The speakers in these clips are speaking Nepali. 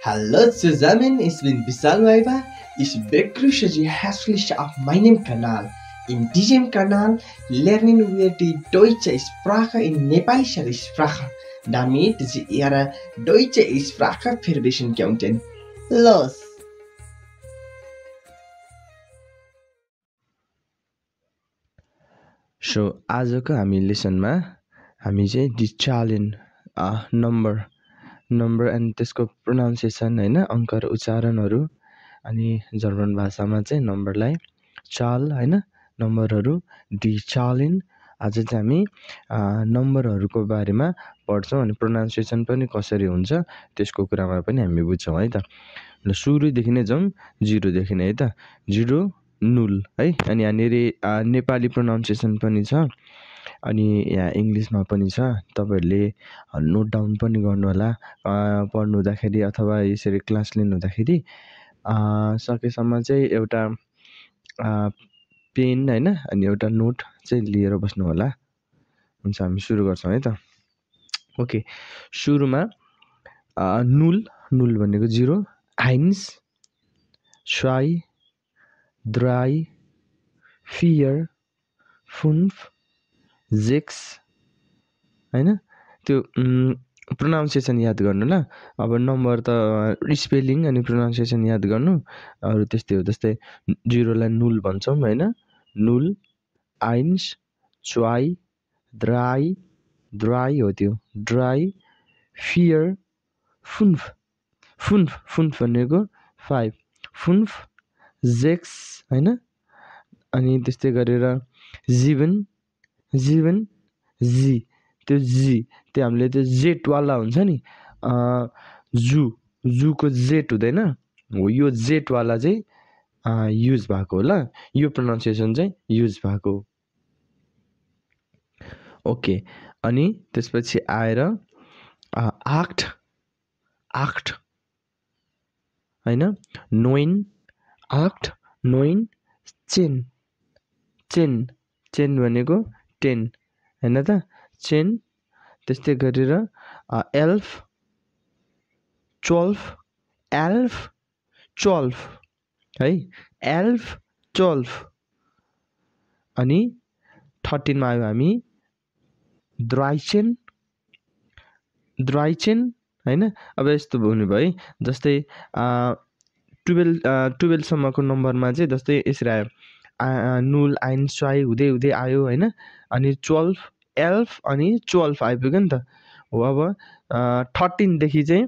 Hallo zusammen, ich bin Vishal Weiber. Ich begrüße Sie herzlich auf meinem Kanal. In diesem Kanal lernen wir die deutsche Sprache in nepalischer Sprache, damit Sie Ihre deutsche Sprache verbessern könnten. Los! So आजको हामी लेसनमा हामी चाहिँ डिचालिन नम्बर एन्ड त्यसको प्रोनाउन्सिएसन हैन अङ्क र उच्चारणहरू अनि जर्मन भाषामा चाहिँ नम्बरलाई चाल हैन नम्बरहरू डिचालिन आज चाहिँ हामी नम्बरहरूको बारेमा पढ्छौँ अनि प्रोनाउन्सिएसन पनि कसरी हुन्छ त्यसको कुरामा पनि हामी बुझ्छौँ है त ल सुरुदेखि नै जाउँ 0 देखि नै है त 0 0 है अनि यहाँनिर नेपाली प्रोनाउन्सिएसन पनि छ अनि यहाँ इङ्ग्लिसमा पनि छ तपाईहरुले नोट डाउन पनि गर्नु होला पढ्नु हुँदाखेरि अथवा यसरी क्लास लिनु हुँदाखेरि सकेसम्म चाहिँ एउटा पेन हैन अनि एउटा नोट चाहिँ लिएर बस्नु होला हुन्छ हामी सुरु गर्छौं है त ओके सुरुमा 0 भनेको 0 1 2 3 4 5 6 हैन त्यो प्रोनाउन्सिएसन याद गर्नु ल अब नम्बर त स्पेलिङ अनि प्रोनाउन्सिएसन याद गर्नु अरु त्यस्तै हो जस्तै 0 लाई 0 भन्छौं हैन 0 1 2 3 3 हो त्यो 3 4 5 भनेको 5 5 6 हैन अनि त्यस्तै गरेर 7 जी त्यो हामीले त्यो जेट वाला हुन्छ नि जुको जेट हुँदैन हो यो जेट वाला चाहिँ युज भएको हो ल यो प्रोनाउन्सिएसन चाहिँ युज भएको ओके अनि त्यसपछि आएर 8 हैन 9 8 9 10 भनेको 10 हैन त 10 त्यस्तै गरेर 11 12 है 11 12 अनि 13 मा आयो हामी 13 हैन अब यस्तो हुने भयो जस्तै 12 सम्मको नम्बरमा चाहिँ जस्तै यसरी आयो 0 1 2 हुँदै आयो हैन अनि 12 11 अनि 12 आइपुग्यो नि त हो अब 13 देखि चाहिँ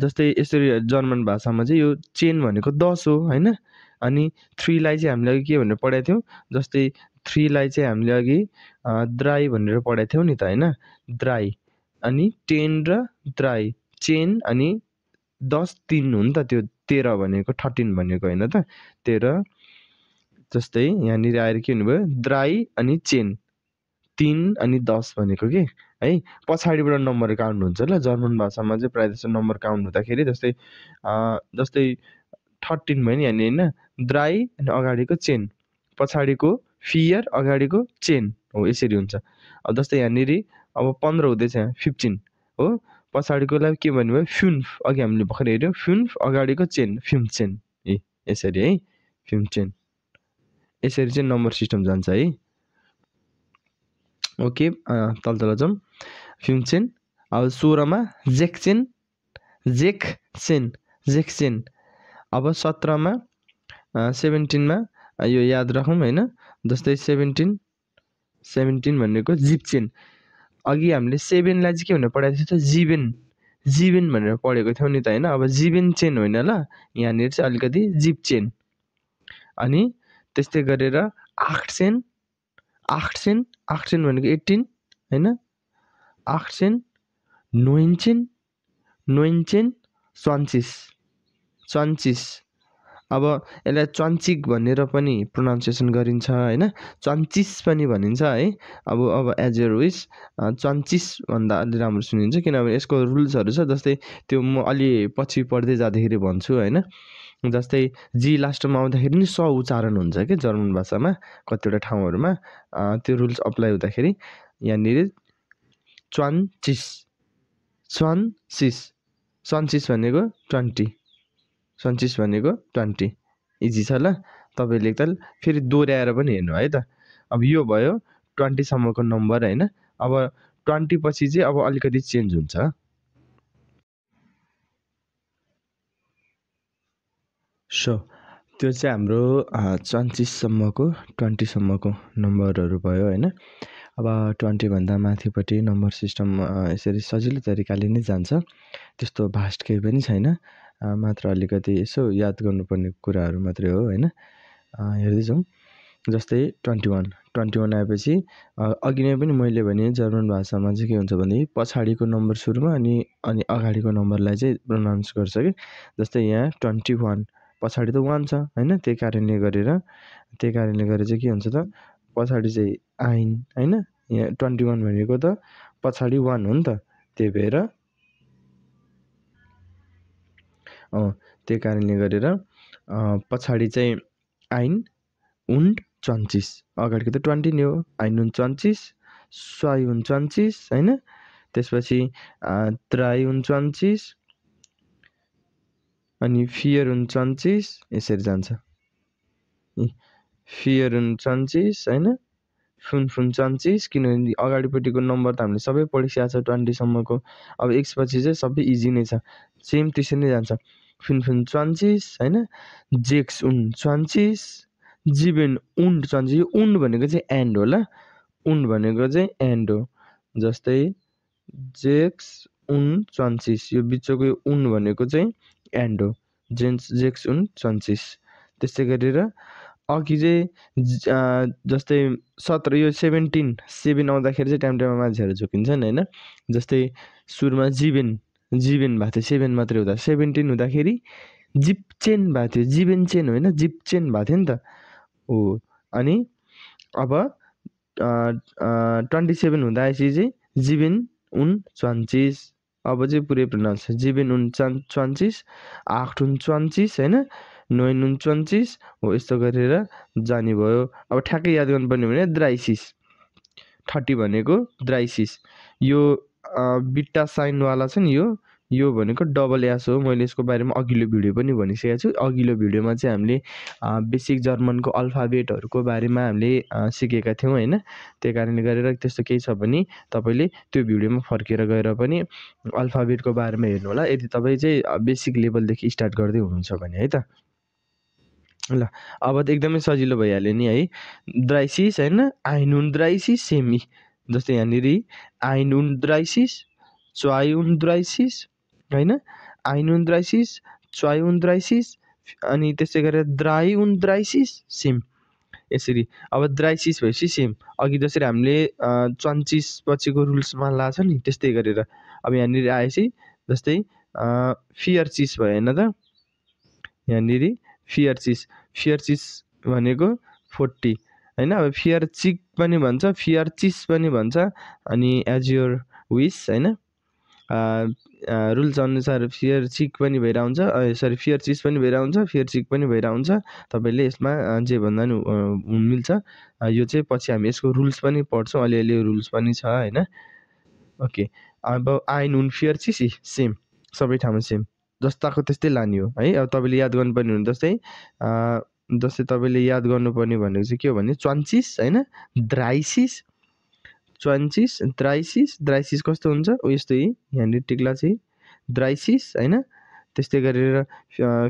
जस्तै यसरी जर्मन भाषामा चाहिँ यो चेन भनेको 10 हो हैन अनि 3 लाई चाहिँ हामीले अघि के भनेर पढाएको थियौ जस्तै 3 लाई चाहिँ हामीले अघि द्राई भनेर पढाएको थियौ नि त हैन द्राई अनि 10 र द्राई चेन अनि 10 3 हो नि त त्यो 13 भनेको 13 भनेको हैन त 13 जस्तै यहाँनिर आएर के हुनुभयो द्राई अनि चेन 3 अनि 10 भनेको के है पछाडीबाट नम्बर काउन्ट हुन्छ ल जर्मन भाषामा चाहिँ प्राय जसो नम्बर काउन्ट हुँदाखेरि जस्तै 13 भयो नि यहाँनिर हैन द्राई अनि अगाडिको चेन पछाडीको फियर अगाडिको चेन हो यसरी हुन्छ अब जस्तै यहाँनिर अब 15 हुँदैछ 15 हो पछाडीकोलाई के भन्नुभयो फ्युन्फ अघि हामीले भर्खर हेर्यौ फ्युन्फ अगाडिको चेन फ्युन्चेन यसरी है फ्युन्चेन यसरी चाहिँ नम्बर सिस्टम जान्छ है ओके तल जाउँ फ्युन्चेन अब 16 मा जेक्सेन अब 17 मा 17 मा यो याद राखौं हैन जस्तै 17 भनेको जिप्चेन अघि हामीले 7 लाई चाहिँ के भनेर पढाएको थियो त जिबेन भनेर पढेको थियौ नि त हैन अब जिबेन चेन होइन ल यहाँनिर चाहिँ अलिकति जिप्चेन अनि त्यस्तै गरेर 8 सेन भनेको 18 हैन 8 सेन 9 चेन 24 अब यसलाई चन्चिक भनेर पनि प्रोनाउन्सिएसन गरिन्छ हैन चन्चिस पनि भनिन्छ है अब एज योर विश चन्चिस भन्दा अलि राम्रो सुनिन्छ किनभने यसको रुल्सहरु छ जस्तै त्यो म अलि पछि पढ्दै जाँदाखेरि भन्छु हैन जस्तै जी लास्टमा आउँदाखेरि नि स उच्चारण हुन्छ के जर्मन भाषामा कतिवटा ठाउँहरुमा त्यो रुल्स अप्लाई हुँदाखेरि यहाँनिर चन्चिस सन्चिस भनेको 20, सन्चिस भनेको 20 इजी छ ल। तपाईँले एकताल फेरि दोहोऱ्याएर पनि हेर्नु है त। अब यो भयो 20 सम्मको नम्बर हैन। अब 20 पछि चाहिँ अब अलिकति चेन्ज हुन्छ। सो त्यो चाहिँ हाम्रो 34 सम्मको 20 सम्मको नम्बरहरू भयो हैन। अब 20 भन्दा माथिपट्टि नम्बर सिस्टम यसरी सजिलो तरिकाले नै जान्छ। त्यस्तो भास्ट केही पनि छैन। मात्र अलिकति यसो याद गर्नुपर्ने कुराहरू मात्रै हो हैन। हेर्दै जाउँ। जस्तै 21 आएपछि अघि नै पनि मैले भने जर्मन भाषामा चाहिँ के हुन्छ भने पछाडिको नम्बर सुरुमा अनि अगाडिको नम्बरलाई चाहिँ प्रोनाउन्स गर्छ कि। जस्तै यहाँ 21 पछाडि त 1 छ हैन। त्यही कारणले गरेर चाहिँ के हुन्छ त पछाडि चाहिँ आइन हैन। यहाँ 21 भनेको त पछाडि 1 हो नि त। त्यही भएर त्यही कारणले गरेर पछाडि चाहिँ आइन und 20 अगाडिको त 20 नै हो। आइन und 20 zwei und 20 हैन। त्यसपछि 3 und 20 अनि 4 und 20 यसरी जान्छ। 4 und 20 हैन। 5 und 20 किनभने अगाडिपट्टिको नम्बर त हामीले सबै पढिसकेको छ 20 सम्मको। अब x पछि चाहिँ सबै इजी नै छ। सेम त्यसरी नै जान्छ। 5 und 20 हैन। 6 und 20 7 und 20 यो und भनेको चाहिँ एन्ड हो ल। und भनेको चाहिँ एन्ड हो। जस्तै 6 und 20 यो बिचको यो und भनेको चाहिँ एन्ड हो। 6 und 20 त्यस्तै गरेर अघि चाहिँ जस्तै 17 यो 7 आउँदाखेरि चाहिँ टाइममा मान्छेहरू झुकिन्छन् हैन। जस्तै सुरुमा जिबेन भएको थियो 7 मात्रै हुँदा 17 हुँदाखेरि जिप्चेन भएको थियो। जिबेनचेन होइन जिप्चेन भएको थियो नि त। हो अनि अब 27 हुँदाखेरि चाहिँ जिबेन उन 20 अब चाहिँ पुरै प्रोनाउन्स जिबेन उन 20 8 उन 20 हैन। 9 उन 20 हो। यस्तो गरेर जाने भयो। अब ठ्याक्कै याद गर्नुपर्ने भने द्राइसिस 30 भनेको द्राइसिस यो बिटा साइनवाला छ नि यो भनेको डबल एस हो। मैले यसको बारेमा अघिल्लो भिडियो पनि भनिसकेको छु। अघिल्लो भिडियोमा चाहिँ हामीले बेसिक जर्मनको अल्फाबेटहरूको बारेमा हामीले सिकेका थियौँ हैन। त्यही कारणले गरेर त्यस्तो केही छ भने तपाईँले त्यो भिडियोमा फर्केर गएर पनि अल्फाबेटको बारेमा हेर्नु होला यदि तपाईँ चाहिँ बेसिक लेभलदेखि स्टार्ट गर्दै हुनुहुन्छ भने है त। ल अब त एकदमै सजिलो भइहाल्यो नि है। द्राइसिस हैन। आइन und 30 सेमी जस्तै यहाँनिर आइन und 30 zwei und 30 हैन। आइन und 30 zwei und 30 अनि त्यसै गरेर 3 und 30 सेम यसरी। अब द्राइसिस भएपछि सेम अघि जसरी हामीले 24 पछिको रुल्समा लाग्छ नि त्यस्तै गरेर अब यहाँनिर आएपछि जस्तै फियरचिस भयो हैन त। यहाँनिर फियरचिस भनेको 40 हैन। अब फियरचिक पनि भन्छ फियरचिस पनि भन्छ अनि एज योर विस हैन। रुल्स अनुसार फियरचिक पनि भइरहेको हुन्छ सरी फियरचिस पनि भइरहेको हुन्छ फियरचिक पनि भइरहेको हुन्छ। तपाईँले यसमा जे भन्दा नि मिल्छ। यो चाहिँ पछि हामी यसको रुल्स पनि पढ्छौँ। अलिअलि रुल्स पनि छ हैन। ओके अब आइन und 40 सेम सबै ठाउँमा सेम जस्ताको त्यस्तै लाने हो है। अब तपाईँले याद गर्नुपर्ने हुन्छ जस्तै तपाईँले याद गर्नुपर्ने भनेको चाहिँ के हो भने 20 हैन। द्राइसिस 20 द्राइसिस कस्तो हुन्छ यस्तै यहाँनिर टिक्ला चाहिँ द्राइसिस हैन। त्यस्तै गरेर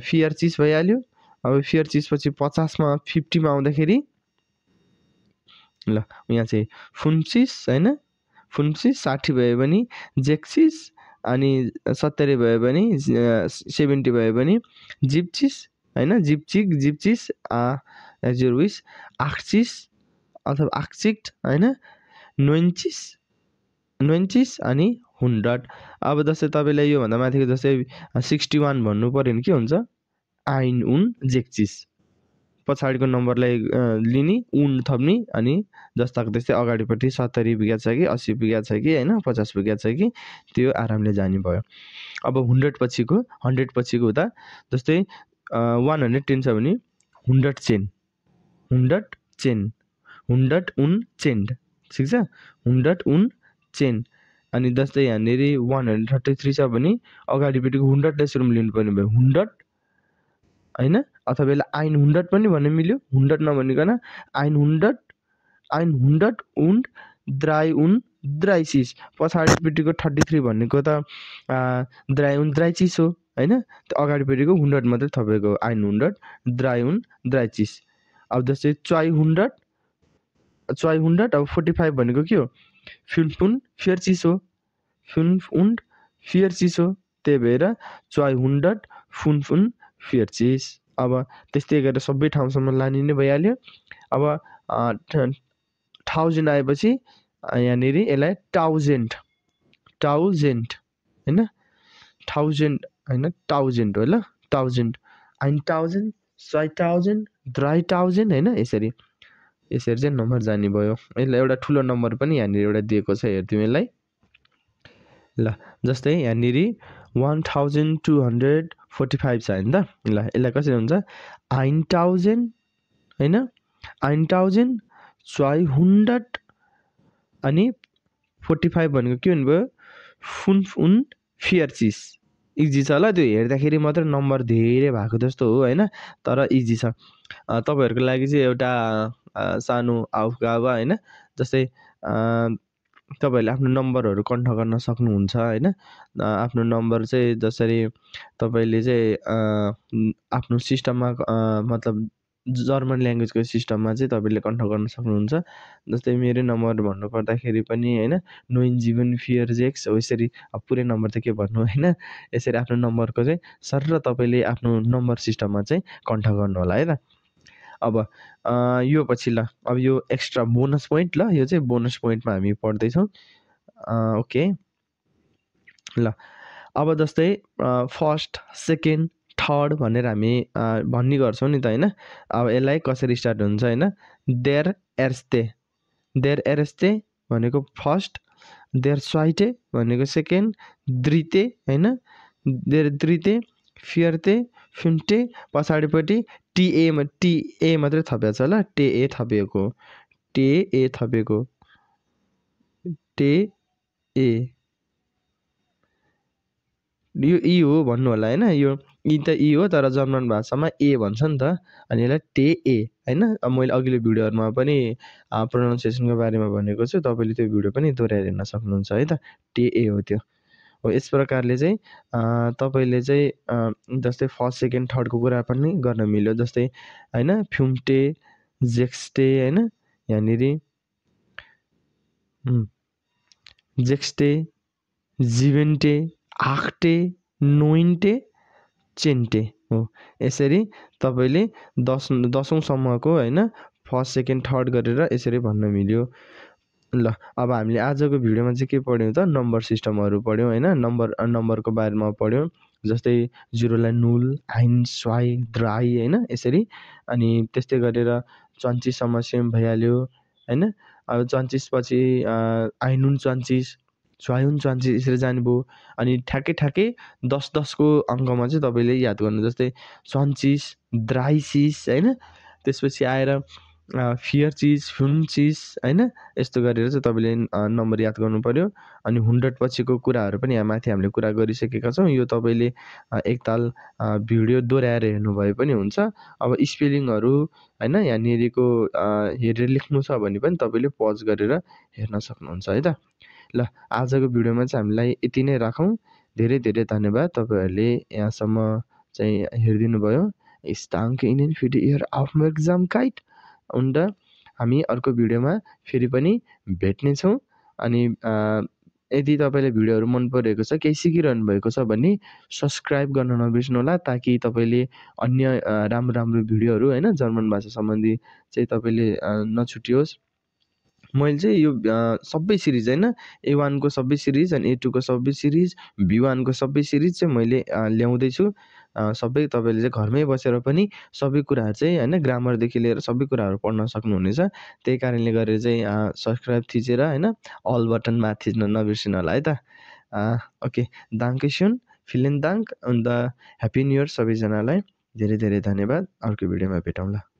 फियरचिस भइहाल्यो। अब फियरचिस पछि 50 मा 50 मा आउँदाखेरि ल यहाँ चाहिँ फुन्सिस हैन। फुन्सिस 60 भयो भने जेक्सिस अनि 70 भयो भने 70 भयो भने जिप्चिस हैन। जिप्चिस एज योर विस आक्सिस अथवा आक्सिक्ट हैन। 90 अनि 100। अब जस्तै तपाईँलाई योभन्दा माथिको जस्तै 61 भन्नु पर्यो भने के हुन्छ आइन उन जेक्सिस पछाडिको नम्बरलाई लिने उन थप्ने अनि जस्ताको त्यस्तै अगाडिपट्टि 70 पुगेको छ कि 80 पुगेको छ कि हैन 50 पुगेको छ कि त्यो आरामले जाने भयो। अब 100 पछिको हुँदा जस्तै 110 छ भने 100 चेन 100 un चेन्ड ठिक छ। 100 un चेन अनि जस्तै यहाँनिर 133 छ भने अगाडिपट्टिको 100लाई सुरुमा लिनुपर्ने भयो 100 होइन, अथवा यसलाई 100 पनि भन्नु मिल्यो, 100 नभनिकन 100 und 33 पछाडिपट्टिको 33 भनेको त 33 हो होइन, अगाडिपट्टिको 100 मात्रै थपेको 100 33। अब जस्तै 200 अब 45 भनेको के हो 45 हो 45 हो, त्यही भएर 245। अब त्यस्तै गरेर सबै ठाउँसम्म लाने नै भइहाल्यो। अब 1000 आएपछि यहाँनिर यसलाई 1000 होइन 1000 होइन 1000 हो ल 1000 1000 2000 3000 होइन, यसरी चाहिँ नम्बर जाने भयो। यसलाई एउटा ठुलो नम्बर पनि यहाँनिर एउटा दिएको छ, हेरिदिउँ यसलाई ल। जस्तै यहाँनिर 1245 छ होइन त, ल यसलाई कसरी हुन्छ 1000 होइन 1200 अनि 45 भनेको के हुनुभयो 45। इजी छ ल, त्यो हेर्दाखेरि मात्रै नम्बर धेरै भएको जस्तो हो होइन, तर इजी छ। तपाईँहरूको लागि चाहिँ एउटा सानो आउगावा होइन, जस्तै तपाईँहरूले आफ्नो नम्बरहरू कन्ठ गर्न सक्नुहुन्छ होइन। आफ्नो नम्बर चाहिँ जसरी तपाईँले चाहिँ आफ्नो सिस्टममा मतलब जर्मन ल्याङ्ग्वेजको सिस्टममा चाहिँ तपाईँले कन्ठ गर्न सक्नुहुन्छ। जस्तै मेरै नम्बर भन्नुपर्दाखेरि पनि होइन 9746 हो, यसरी पुरै नम्बर त के भन्नु होइन, यसरी आफ्नो नम्बरको चाहिँ सरर तपाईँले आफ्नो नम्बर सिस्टममा चाहिँ कन्ठ गर्नु होला है त। अब यो पछि ल, अब यो एक्स्ट्रा बोनस पोइन्ट ल, यो चाहिँ बोनस पोइन्टमा हामी पढ्दैछौँ। ओके ल, अब जस्तै फर्स्ट सेकेन्ड थर्ड भनेर हामी भन्ने गर्छौँ नि त होइन। अब यसलाई कसरी स्टार्ट हुन्छ होइन, देयर एरस्ते भनेको फर्स्ट, देयर स्वाइटे भनेको सेकेन्ड, द्रिते होइन देयर द्रिते, फियर्ते फिम्टे, पछाडिपट्टि टिए मात्रै थपेको छ ल, टे थपेको यो ई हो भन्नु होला होइन, यो ई त ई हो तर जर्मन भाषामा ए भन्छ नि त, अनि यसलाई टे ए होइन। अब मैले अघिल्लो भिडियोहरूमा पनि प्रोनाउन्सिएसनको बारेमा भनेको छु, तपाईँले त्यो भिडियो पनि दोहोऱ्याएर हेर्न सक्नुहुन्छ है त, टे ए हो त्यो हो। यस प्रकारले चाहिँ तपाईँले चाहिँ जस्तै फर्स्ट सेकेन्ड थर्डको कुरा पनि गर्न मिल्यो, जस्तै होइन फ्युम्टे जेक्स्टे होइन, यहाँनिर जेक्स्टे जिभेन्टे आक्टे नोइन्टे चेन्टे हो। यसरी तपाईँले 10औँसम्मको होइन फर्स्ट सेकेन्ड थर्ड गरेर यसरी भन्न मिल्यो ल। अब हामीले आजको भिडियोमा चाहिँ के पढ्यौँ त, नम्बर सिस्टमहरू पढ्यौँ होइन, नम्बरको बारेमा पढ्यौँ। जस्तै 0लाई 0 1 2 3 होइन यसरी, अनि त्यस्तै गरेर 34 सम्म सेम भइहाल्यो होइन। अब 34 पछि 21 22 यसरी जानुभयो। अनि ठ्याक्कै 10को अङ्कमा चाहिँ तपाईँले याद गर्नु, जस्तै 34 36 होइन, त्यसपछि आएर फियर्चिज फिम्चिज होइन, यस्तो गरेर चाहिँ तपाईँले नम्बर याद गर्नु पऱ्यो। अनि 100 पछिको कुराहरू पनि यहाँ माथि हामीले कुरा गरिसकेका छौँ, यो तपाईँले एकताल भिडियो दोहोऱ्याएर हेर्नुभए पनि हुन्छ। अब स्पेलिङहरू होइन यहाँनिरको हेरेर लेख्नु छ भने पनि तपाईँले पज गरेर हेर्न सक्नुहुन्छ है त। ल आजको भिडियोमा चाहिँ हामीलाई यति नै राखौँ। धेरै धेरै धन्यवाद तपाईँहरूले यहाँसम्म चाहिँ हेरिदिनु भयो। Ich danke Ihnen für Ihre Aufmerksamkeit und हामी अर्को भिडियोमा फेरि पनि भेट्नेछौँ। अनि यदि तपाईँले भिडियोहरू मन परेको छ, केही सिकिरहनु भएको छ भने सब्सक्राइब गर्न नबिर्स्नु होला, ताकि तपाईँले अन्य राम्रो भिडियोहरू होइन जर्मन भाषा सम्बन्धी चाहिँ तपाईँले नछुटियोस्। मैले चाहिँ यो सबै सिरिज होइन A1को सबै सिरिज अनि A2को सबै सिरिज B1को सबै सिरिज चाहिँ मैले ल्याउँदैछु। सबै तपाईँले चाहिँ घरमै बसेर पनि सबै कुराहरू चाहिँ होइन ग्रामरदेखि लिएर सबै कुराहरू पढ्न सक्नुहुनेछ। त्यही कारणले गरेर चाहिँ सब्सक्राइब थिचेर होइन अल बटनमा थिच्न नबिर्सिनु होला है त। ओके दाङ्केसुन फिलेन दाङ्क अन्त ह्याप्पी न्यु इयर सबैजनालाई। धेरै धेरै धन्यवाद। अर्को भिडियोमा भेटौँला।